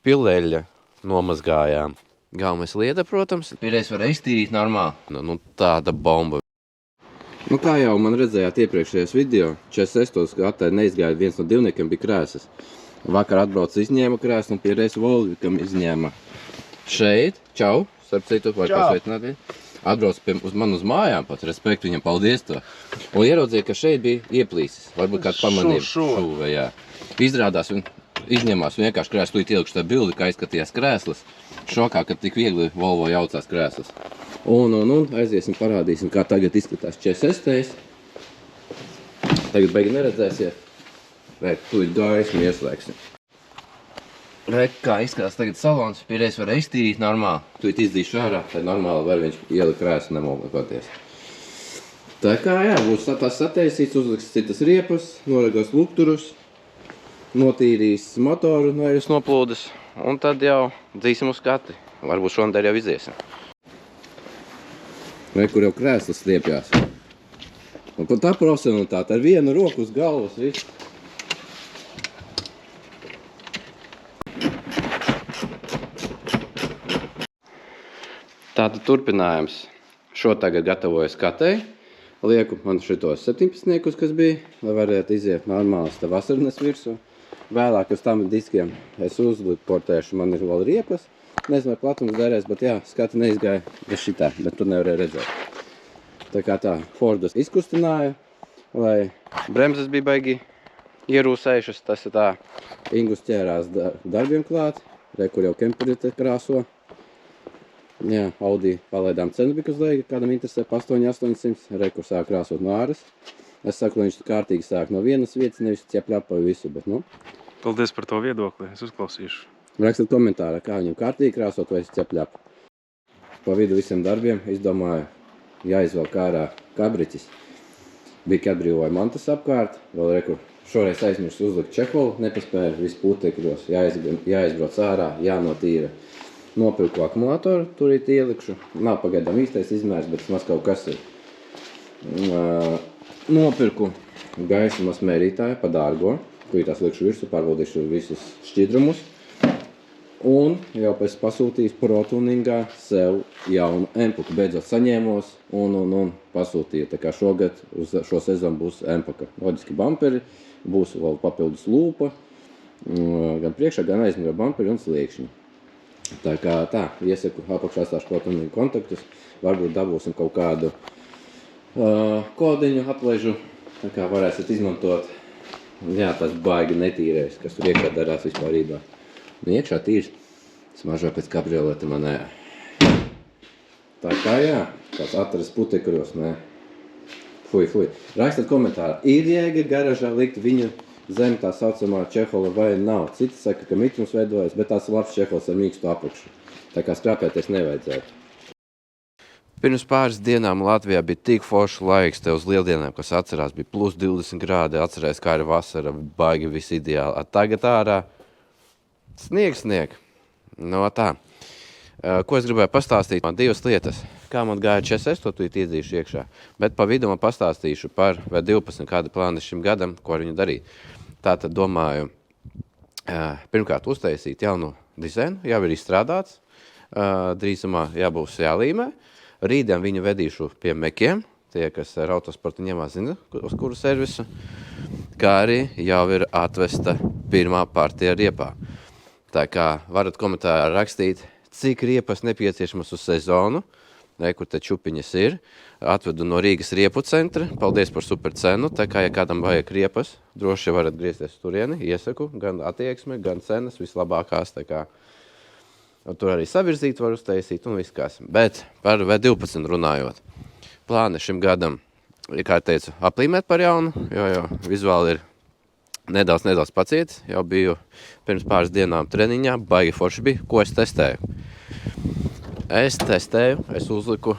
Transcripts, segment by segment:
Pileļa nomazgājām. Galvenais lieta, protams, pirreiz var iztīrīt normāli. Nu, tāda bomba. Nu, kā jau man redzējāt iepriekšējos video, 46. gadā neizgāja viens no divniekiem, bija krēsas. Vakar atbrauc izņēma krēsu un pierreiz Volvikam izņēma. Šeit, čau, starp citu, vai pasveicināt. Atbrauc uz manu uz mājām pat, respekt viņam, paldies to. Un ieraudzīja, ka šeit bija ieplīsis. Varbūt kāds pamanīja šuve, jā. Izrādās un izņemās vienkārši krēslu, tūlīt ielikšu tā bildi, kā izskatījās krēslas. Šokā, ka tik viegli Volvo jaucās krēslas. Un aiziesim, parādīsim, kā tagad izskatās 46. Tagad beigi neredzēsiet. Vai tūlīt gaismu ieslēgsim. Rek, kā izskatās tagad salons, pierreiz var iztīrīt normāli. Tūlīt izdīšu ārā, tad normāli var viņš ielikt krēsu nemokoties. Tā kā jā, būs tās sataisīts, uzliks citas riepas, noregos lukturus, notīrīs motoru no eļas noplūdes, un tad jau dzīsim uz skati. Varbūt šonadēļ jau iziesim. Rek, kur jau krēslas stiepjās. Un tā profesionalitāte ar vienu roku uz galvas, viss. Tātad turpinājums. Šo tagad gatavoju skatei. Lieku man šitos 17-niekus, kas bija, lai varētu iziet normāls te vasarnes virsū. Vēlāk uz tam diskiem es uzliportēšu, man ir vēl riepas. Nezinu, vai platums derēs, bet jā, skati neizgāja bez šitā, bet tur nevarēja redzēt. Tā kā tā, Fordas izkustināja, lai bremzes bija baigi ierūsējušas. Tas ir tā, Ingus ķērās darbiem klāt, re, kur jau kemperi te krāso. Jā, Audi palaidām cenu bija uz leju, kādam interesē pa 800, re, kur sāk krāsot no āras. Es saku, lai viņš kārtīgi sāk no vienas vietas, nevis ķepļapoju visu, bet nu. Paldies par to viedokli, es uzklausīšu. Rakstat komentārā, kā viņam kārtīgi krāsot vai es ķepļapu. Pa vidu visiem darbiem izdomāju, jāizvelk ārā kabriķis. Bija atbrīvoja mantas apkārt, vēl reku šoreiz aizmirst uzlikt čeholu, nepaspēju, visu putekļos, jāizbrauc ārā, jānotīra. Nopirku akumulātoru, turīt ielikšu. Nav pagaidām īstais izmērs, bet maz kaut kas ir. Nopirku gaismas mērītāju pa dārgo, kur tās likšu virsū, pārbaudīšu visus šķidrumus. Un jau pēc pasūtījis ProTuningā sev jaunu empaka. Beidzot saņēmos un pasūtīju. Tā kā šogad uz šo sezonu būs empaka. Loģiski bumperi, būs vēl papildus lūpa, gan priekšā, gan aizmugurē bumperi un sliekšņi. Tā kā tā, iesaku apakšā atstāšu ProTuninga kontaktus, varbūt dabūsim kaut kādu kodiņu atlaižu, tā kā varēsiet izmantot. Jā, tas baigi netīrēs, kas tur iekšā darās vispārībā. Nu, iekšā tīrs, smažo pēc kabrioleta manē. Tā kā jā, tāds atrast putekļos, nē. Fuj. Rakstat komentārā, ir jēga garažā likt viņu zem tā saucamā čehola vai nav. Citi saka, ka mitrums veidojas, bet tās labs čehols ar mīkstu apakšu. Tā kā skrāpēties nevajadzētu. Pirms pāris dienām Latvijā bija tik foršs laiks, te uz lieldienām, kas atcerās, bija plus 20 grādi, atcerēs, kā ir vasara, baigi viss ideāli. Tagad ārā snieg. No tā. Ko es gribēju pastāstīt? Man divas lietas. Kā man gāja 46, to tu iedzīšu iekšā. Bet pa vidu man pastāstīšu par V12, kāda plāna šim gadam, ko ar viņu darīt. Tātad domāju, pirmkārt uztaisīt jaunu dizainu, jau ir izstrādāts. Drīzumā jābūs jālīmē. Rītdien viņu vedīšu pie mekiem, tie, kas ar autosportu ņemās, zina, uz kuru servisu. Kā arī jau ir atvesta pirmā partija riepā. Tā kā varat komentārā rakstīt, cik riepas nepieciešamas uz sezonu, kur te čupiņas ir. Atvedu no Rīgas riepu centra, paldies par super cenu, tā kā, ja kādam vajag riepas, droši varat griezties turieni, iesaku, gan attieksme, gan cenas, vislabākās, tā kā tur arī savirzīt var uztaisīt un viss kās. Bet par V12 runājot, plāni šim gadam, kā teicu, aplīmēt par jaunu, jo vizuāli ir nedaudz pacietis, jau biju pirms pāris dienām treniņā, baigi forši bija, ko es testēju. Es uzliku,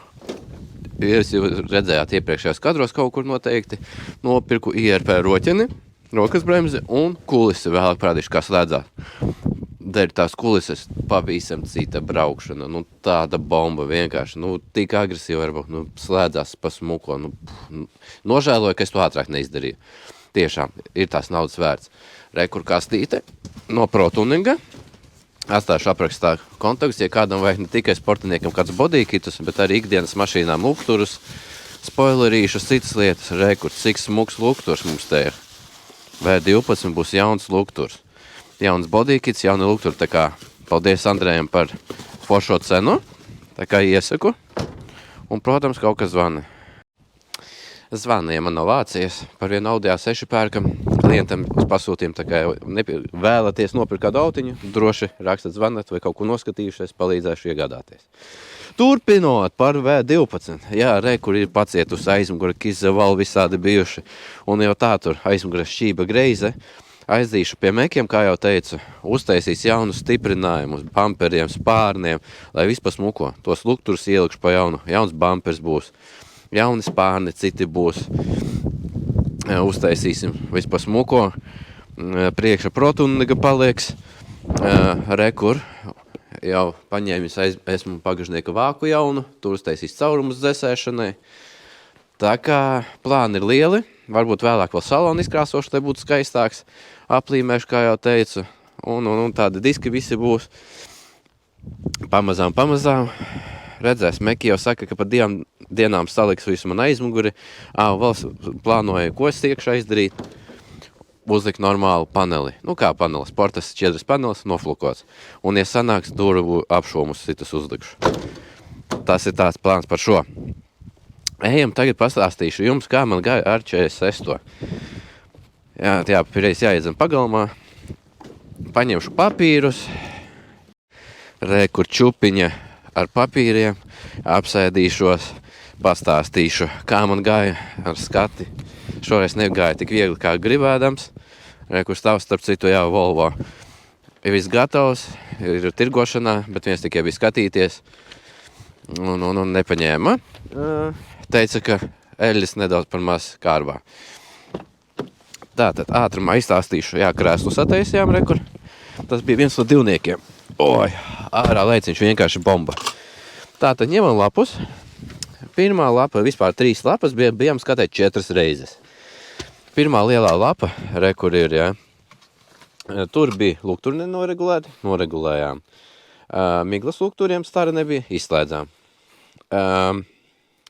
jūs jau redzējāt iepriekšējās kadros kaut kur noteikti, nopirku IRP roķeni, rokas bremzi un kulisi, vēlāk parādīšu, kā slēdzās. Dēļ tās kulises pavisam cita braukšana, tāda bomba vienkārši, tik agresīva varbūt, slēdzās pa smuko, nožēloju, ka es to ātrāk neizdarīju. Tiešām ir tās naudas vērts. Rekur kastīte no ProTuninga, Atstāšu aprakstā kontaktus, ja kādam vajag ne tikai sportiniekam kāds bodykitus, bet arī ikdienas mašīnām lukturus, spoilerīšus, citas lietas. Rekurs, cik smuks lukturs mums te ir. V12 būs jauns lukturs. Jauns bodykits, jauni lukturi. Tā kā paldies Andrejam par foršo cenu. Tā kā iesaku. Un, protams, kaut kas zvana. Zvana, ja man no Vācijas par vienu Audi A6 pērkam klientam uz pasūtījumu, tā kā vēlaties nopirkt kādu autiņu, droši rakstat zvanat vai kaut ko noskatījušies, palīdzēšu iegādāties. Turpinot par V12, jā, kur ir pacietus aizmugura, kizavali visādi bijuši, un jau tā tur aizmugura šķība greize, aizdīšu pie mekiem, kā jau teicu, uztaisīs jaunus stiprinājumus, bamperiem, spārniem, lai vispār smuko, tos lukturus ielikšu pa jaunu, jauns bampers būs. Jauni spārni, citi būs. Uztaisīsim vispār smuko. Priekša protunniga palieks. Rekur. Jau paņēmis esmu pagažnieka vāku jaunu. Tur uztaisīs caurumus dzesēšanai. Tā kā plāni ir lieli. Varbūt vēlāk vēl salonu izkrāsošu, lai būtu skaistāks. Aplīmēšu, kā jau teicu. Un tādi diski visi būs. Pamazām. Redzēs, Meki jau saka, ka pa 2 dienām saliks visu man aizmuguri. Vēl plānoju, ko es iekšā izdarīt. Uzlikt normālu paneli. Nu kā paneli, sportas 4 panelis noflukots. Un, ja sanāks, durvu apšomus citus uzlikšu. Tas ir tāds plāns par šo. Ejam, tagad pastāstīšu jums, kā man gāja ar 46. Jā, pirreiz jāiedzem pagalmā. Paņemšu papīrus. Kur čupiņa ar papīriem, apsēdīšos, pastāstīšu, kā man gāja ar skati. Šoreiz negāja tik viegli, kā gribēdams. Kur stāv starp citu jau Volvo. Ir viss gatavs, ir tirgošanā, bet viens tikai bija skatīties. Un nepaņēma. Teica, ka eļļas nedaudz par maz kārbā. Tātad ātrumā izstāstīšu, jā, krēslu sataisījām, rekur. Tas bija viens no divniekiem. Oi, ārā leiciņš vienkārši bomba. Tātad ņemam lapus. Pirmā lapa, vispār 3 lapas, bijām skatēt 4 reizes. Pirmā lielā lapa, kur ir, jā. Tur bija lukturi nenoregulēti, noregulējām. Miglas lukturiem stara nebija, izslēdzām.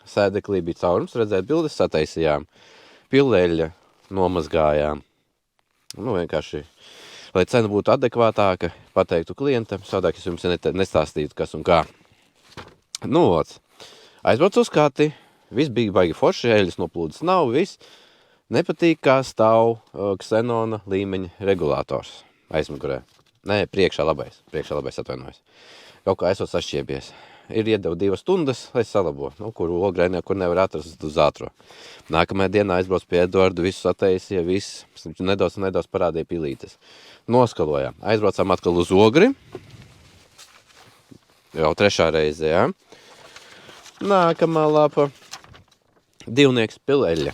Sēdeklī bija caurums, redzēt bildes, sataisījām. Pilleļa nomazgājām. Vienkārši, lai cena būtu adekvātāka, pateiktu klientam, savādāk es jums nestāstītu, kas un kā. Aizbraucu uz skati, viss bija baigi forši, eļļas noplūdes nav, viss. Nepatīk, kā stāv ksenona līmeņa regulators aizmugurē. Nē, priekšā labais atvainojas. Kaut kā esot sašķiebies. Ir iedevu 2 stundas, lai salabo, kur ogrēnē, kur nevar atrast uz ātro. Nākamajā dienā aizbrauc pie Eduardu, visu sataisīja, viss, nedaudz parādīja pilītes. Noskalojām. Aizbraucām atkal uz ogri. Jau 3. reize, jā. Nākamā lapa. Divnieks Pilleļa.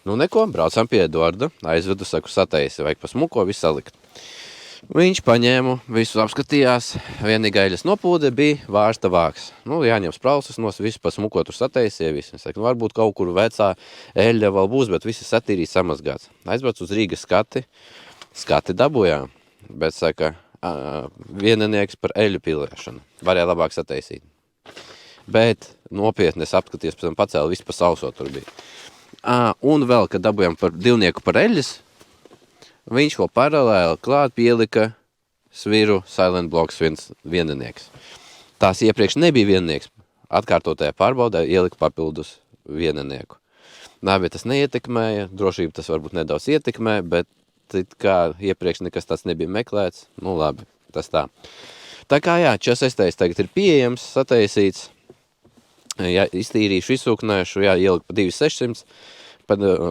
Neko, braucām pie Eduarda. Aizvedu, saku, sataisi, vajag pa smuko, visu salikt. Viņš paņēmu, visu apskatījās. Vienīgā eļļas nopūde bija vārsta vāks. Jāņem sprausus nos, visu pa smuko tur sataisīja, visu. Saku, varbūt kaut kur vecā eļļa vēl būs, bet viss satīrīs samazgāts. Aizbrauc uz Rīgas skati. Skati dabujām, bet saka, vieninieks par eļļu pilēšanu. Varēja labāk sataisīt. Bet nopietni es apskaties, pēc tam pacēlu visu pa sauso tur bija. Un vēl, kad dabujām par divnieku par eļļas, viņš vēl paralēli klāt pielika sviru Silent Blocks vieninieks. Tās iepriekš nebija vieninieks. Atkārtotajā pārbaudē ielika papildus vieninieku. Bet tas neietekmēja, drošība tas varbūt nedaudz ietekmē, bet kā iepriekš nekas tāds nebija meklēts, labi, tas tā. Tā kā jā, 46. tagad ir pieejams, sataisīts, jā, iztīrīšu, izsūknēšu, jā, ieliku pa 2600,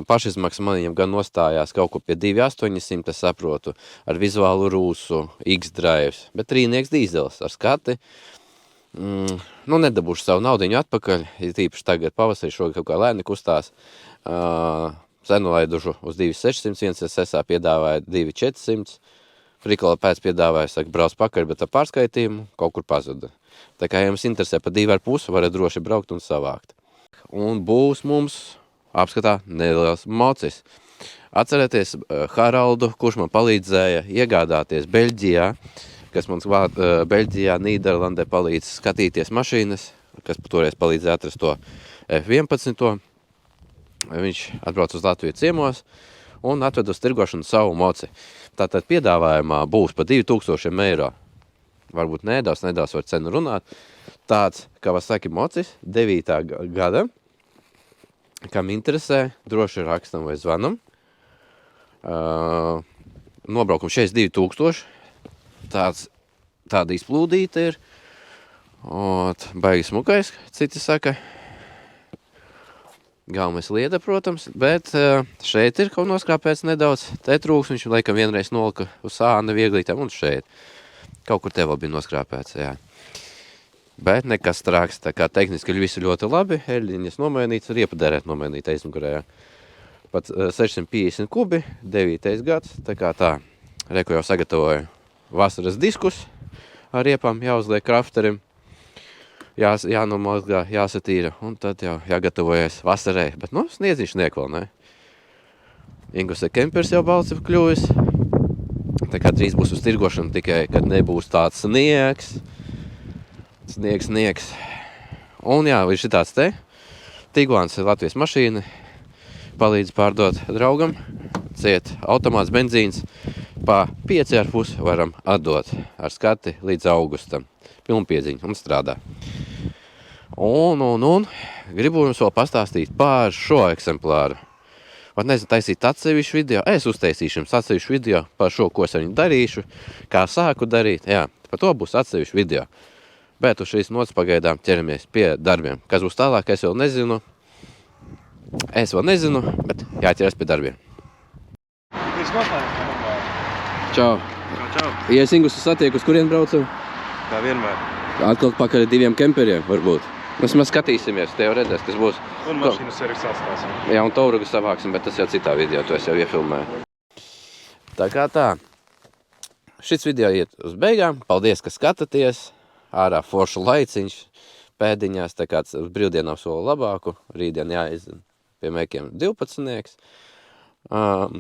pašizmaksa man viņam gan nostājās kaut ko pie 2800, es saprotu, ar vizuālu rūsu, X-drives, bet trīnieks dīzels ar skati, nedabūšu savu naudiņu atpakaļ, tīpaši tagad pavasarī šogad kaut kā lēni kustās, cenu laidušu uz 2600, viens SSA piedāvāja 2400, Frikola pēc piedāvāja, saka, brauc pakaļ, bet ar pārskaitījumu kaut kur pazuda. Tā kā jums interesē pa 2,5, varat droši braukt un savākt. Un būs mums apskatā neliels mocis. Atcerieties Haraldu, kurš man palīdzēja iegādāties Beļģijā, kas mums Beļģijā, Nīderlandē palīdz skatīties mašīnas, kas toreiz palīdzēja atrast to F11. Viņš atbrauc uz Latviju ciemos un atved uz tirgošanu savu moci. Tātad piedāvājumā būs pa 2000 eiro. Varbūt nedaudz var cenu runāt. Tāds, Kawasaki mocis, 9. gada. Kam interesē, droši rakstam vai zvanam. Nobraukums 62 000. Tāda izplūdīta ir. Baigi smukais, citi saka. Galvenais lieta, protams, bet šeit ir kaut noskrāpēts nedaudz. Te trūks, viņš laikam vienreiz nolika uz sāna vieglītām un šeit. Kaut kur te vēl bija noskrāpēts, jā. Bet nekas trāks, tā kā tehniski ir visi ļoti labi. Eļļiņas nomainīts, riepaderēt nomainīt aizmugurējā. Pat 650 kubi, 9. gads, tā kā tā. Reku jau sagatavoju vasaras diskus ar riepām, jāuzliek krafterim. Jānomazgā, jāsatīra, un tad jau jāgatavojas vasarai. Bet, sniedziņš vēl, ne? Ingus kempers jau balts ir kļuvis. Tā kā drīz būs uz tirgošanu, tikai, kad nebūs tāds sniegs. Sniegs. Un jā, ir šitāds te. Tiguans ir Latvijas mašīna. Palīdz pārdot draugam. Ciet automāts benzīns. Pa 5,5 varam atdot ar skati līdz augustam. Pilnpiedziņa un strādā. Un gribu jums vēl pastāstīt par šo eksemplāru. Vat nezinu, taisīt atsevišķu video. Es uztaisīšu jums atsevišķu video par šo, ko es viņu darīšu, kā sāku darīt. Jā, par to būs atsevišķu video. Bet uz šīs nots pagaidām ķeramies pie darbiem. Kas būs tālāk, es vēl nezinu. Bet jāķeras pie darbiem. Čau. Ja es Ingusu satieku, uz kurien braucam? Kā vienmēr. Atkal pakaļ 2 kemperiem, varbūt. Mēs skatīsimies, te jau redzēs, kas būs. Un mašīnu servisu atstāsim. Jā, un taurugu savāksim, bet tas jau citā video, to es jau iefilmēju. Tā kā tā. Šis video iet uz beigām. Paldies, ka skatāties. Ārā foršu laiciņš pēdiņās, tā kā uz brīvdienām soli labāku. Rītdien jāizdien pie mekiem 12.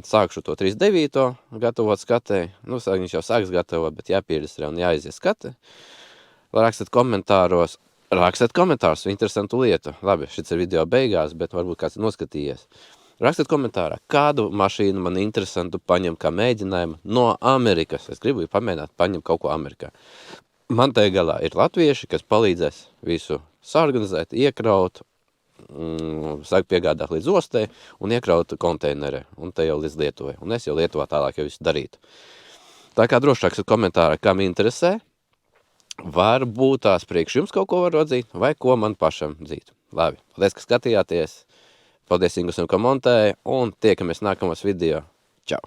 Sākšu to 39. gatavot skatē. Viņš jau sāks gatavot, bet jāpiereģistrē un jāiziet skatē. Rakstat komentārus, interesantu lietu. Labi, šis ir video beigās, bet varbūt kāds ir noskatījies. Rakstat komentārā, kādu mašīnu man interesantu paņem kā mēģinājumu no Amerikas. Es gribu pamēģināt paņemt kaut ko Amerikā. Man te galā ir latvieši, kas palīdzēs visu saorganizēt, iekraut, sāk piegādāt līdz ostē un iekraut konteinerē. Un te jau līdz Lietuvai. Un es jau Lietuvā tālāk jau visu darītu. Tā kā droši rakstat komentārā, kam interesē. Varbūt tās priekš jums kaut ko var atzīt, vai ko man pašam dzīt. Labi, paldies, ka skatījāties. Paldies Ingusam, ka montēja, un tiekamies nākamos video. Čau!